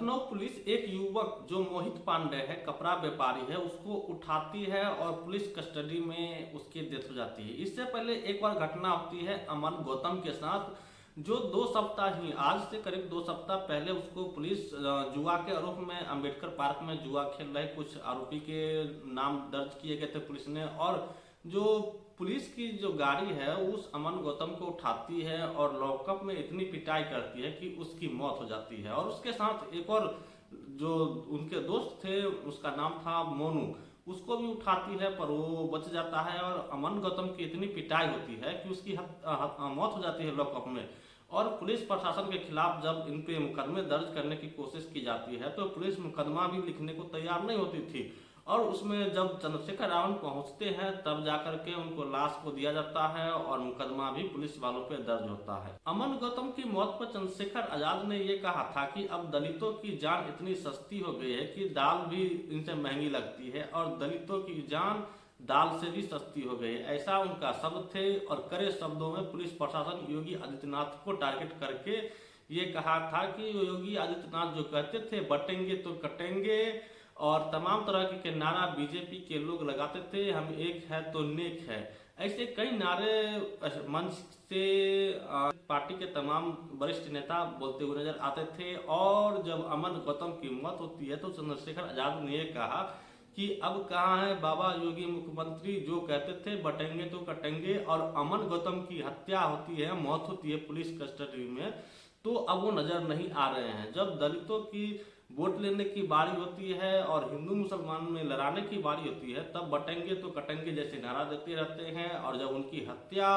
Lucknow police एक युवक जो मोहित पांडे है, कपड़ा व्यापारी है, उसको उठाती है और पुलिस कस्टडी में उसकी डेथ हो जाती है। इससे पहले एक बार घटना होती है अमन गौतम के साथ, जो 2 सप्ताह ही, आज से करीब 2 सप्ताह पहले उसको पुलिस जुआ के आरोप में अंबेडकर पार्क में जुआ खेल रहे कुछ आरोपी के नाम दर्ज किए गए थे पुलिस ने। और जो पुलिस की जो गाड़ी है उस अमन गौतम को उठाती है और लॉकअप में इतनी पिटाई करती है कि उसकी मौत हो जाती है। और उसके साथ एक और जो उनके दोस्त थे, उसका नाम था मोनू, उसको भी उठाती है पर वो बच जाता है। और अमन गौतम की इतनी पिटाई होती है कि उसकी मौत हो जाती है लॉकअप में। और पुलिस प्रशासन के खिलाफ जब इन पे मुकदमे दर्ज करने की कोशिश की जाती है तो पुलिस मुकदमा भी लिखने को तैयार नहीं होती थी। और उसमें जब चंद्रशेखर रावण पहुंचते हैं तब जाकर के उनको लाश को दिया जाता है और मुकदमा भी पुलिस वालों पे दर्ज होता है। अमन गौतम की मौत पर चंद्रशेखर आजाद ने ये कहा था कि अब दलितों की जान इतनी सस्ती हो गई है कि दाल भी इनसे महंगी लगती है और दलितों की जान दाल से भी सस्ती हो गई है, ऐसा उनका शब्द थे। और कड़े शब्दों में पुलिस प्रशासन योगी आदित्यनाथ को टारगेट करके ये कहा था कि योगी आदित्यनाथ जो कहते थे बटेंगे तो कटेंगे, और तमाम तरह के नारा बीजेपी के लोग लगाते थे, हम एक है तो नेक है, ऐसे कई नारे मंच से पार्टी के तमाम वरिष्ठ नेता बोलते हुए नजर आते थे। और जब अमन गौतम की मौत होती है तो चंद्रशेखर आजाद ने यह कहा कि अब कहाँ है बाबा योगी मुख्यमंत्री जो कहते थे बटेंगे तो कटेंगे। और अमन गौतम की हत्या होती है, मौत होती है पुलिस कस्टडी में, तो अब वो नजर नहीं आ रहे हैं। जब दलितों की वोट लेने की बारी होती है और हिंदू मुसलमान में लड़ाने की बारी होती है तब बटेंगे तो कटेंगे जैसे नारा देते रहते हैं। और जब उनकी हत्या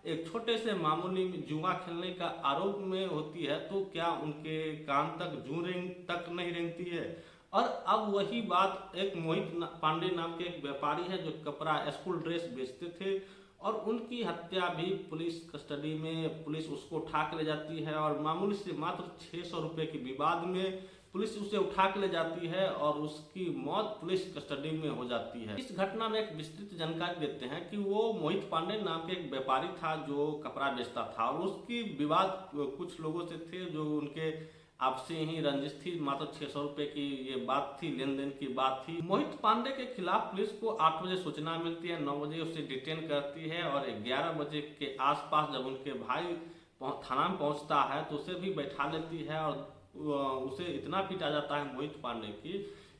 एक छोटे से मामूली जुआ खेलने का आरोप में होती है तो क्या उनके कान तक जू रेंग तक नहीं रेंगती है। और अब वही बात एक मोहित पांडे नाम के एक व्यापारी है जो कपड़ा स्कूल ड्रेस बेचते थे, और उनकी हत्या भी पुलिस कस्टडी में, पुलिस उसको उठा के ले जाती है और मामूली से मात्र 600 रुपए के विवाद में पुलिस उसे उठा के ले जाती है और उसकी मौत पुलिस कस्टडी में हो जाती है। इस घटना में एक विस्तृत जानकारी देते हैं कि वो मोहित पांडे नाम के एक व्यापारी था जो कपड़ा बेचता था और उसकी विवाद कुछ लोगों से थे जो उनके आपसे ही रंजिश थी, मात्र 600 रुपए की ये बात थी, लेन देन की बात थी। मोहित पांडे के खिलाफ पुलिस को 8 बजे सूचना मिलती है, 9 बजे उसे डिटेन करती है और 11 बजे के आसपास जब उनके भाई थाना में पहुंचता है तो उसे भी बैठा लेती है। और उसे इतना पीटा जाता है मोहित पांडे की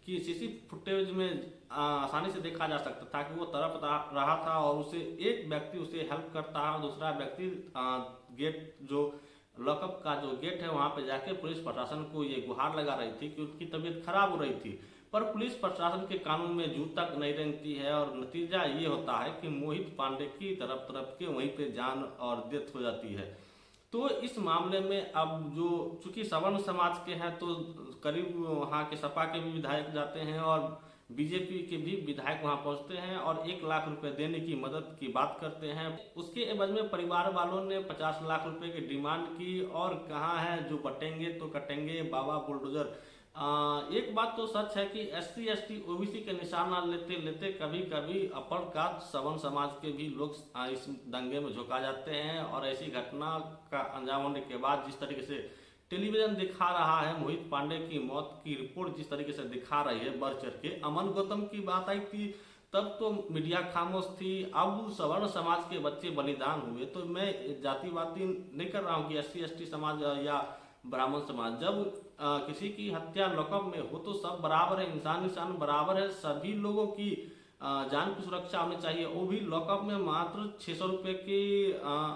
कि सीसी फुटेज में आसानी से देखा जा सकता था कि वो तड़प रहा था और उसे एक व्यक्ति उसे हेल्प करता है और दूसरा व्यक्ति गेट जो लॉकअप का जो गेट है वहां पे जाके पुलिस प्रशासन को ये गुहार लगा रही थी कि उनकी तबीयत खराब हो रही थी, पर पुलिस प्रशासन के कानून में जू तक नहीं रेंगती है। और नतीजा ये होता है कि मोहित पांडे की तरफ के वहीं पे जान और डेथ हो जाती है। तो इस मामले में अब जो चूंकि सवर्ण समाज के हैं तो करीब वहाँ के सपा के भी विधायक जाते हैं और बीजेपी के भी विधायक वहां पहुंचते हैं और 1 लाख रुपए देने की मदद की बात करते हैं। उसके एवज में परिवार वालों ने 50 लाख रुपए की डिमांड की। और कहाँ है जो बटेंगे तो कटेंगे बाबा बुलडोजर। एक बात तो सच है कि SC ST OBC के निशाना लेते लेते कभी कभी अपर कास्ट सवर्ण समाज के भी लोग इस दंगे में झोंका जाते हैं। और ऐसी घटना का अंजाम होने के बाद जिस तरीके से टेलीविजन दिखा रहा है, मोहित पांडे की मौत की रिपोर्ट जिस तरीके से दिखा रही है बढ़ चढ़ के, अमन गौतम की बात आई थी तब तो मीडिया खामोश थी। अब सवर्ण समाज के बच्चे बलिदान हुए तो मैं जातिवादी नहीं कर रहा हूँ कि SC ST समाज या ब्राह्मण समाज, जब किसी की हत्या लॉकअप में हो तो सब बराबर है, इंसान बराबर है, सभी लोगों की जान की सुरक्षा होनी चाहिए। वो भी लॉकअप में मात्र 600 रुपए के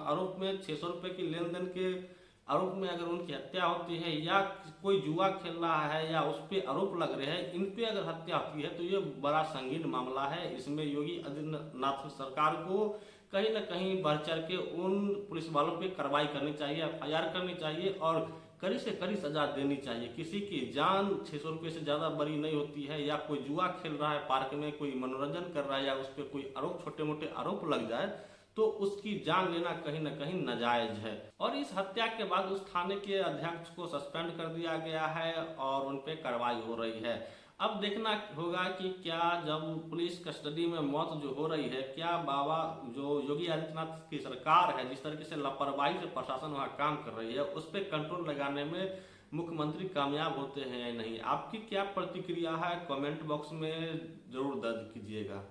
आरोप में, 600 रुपए की लेन देन के आरोप में अगर उनकी हत्या होती है या कोई जुआ खेल रहा है या उस पर आरोप लग रहे हैं, इन पे अगर हत्या होती है तो ये बड़ा संगीन मामला है। इसमें योगी आदित्यनाथ सरकार को कहीं ना कहीं बढ़ चढ़ के उन पुलिस वालों पे कार्रवाई करनी चाहिए, FIR करनी चाहिए और कड़ी से कड़ी सजा देनी चाहिए। किसी की जान 600 रुपये से ज़्यादा बड़ी नहीं होती है। या कोई जुआ खेल रहा है पार्क में, कोई मनोरंजन कर रहा है या उस पर कोई आरोप, छोटे मोटे आरोप लग जाए तो उसकी जान लेना कहीं ना कहीं नाजायज है। और इस हत्या के बाद उस थाने के अध्यक्ष को सस्पेंड कर दिया गया है और उन पे कार्रवाई हो रही है। अब देखना होगा कि क्या जब पुलिस कस्टडी में मौत जो हो रही है, क्या बाबा जो योगी आदित्यनाथ की सरकार है जिस तरीके से लापरवाही से प्रशासन वहाँ काम कर रही है उस पर कंट्रोल लगाने में मुख्यमंत्री कामयाब होते हैं या नहीं। आपकी क्या प्रतिक्रिया है, कमेंट बॉक्स में जरूर दर्ज कीजिएगा।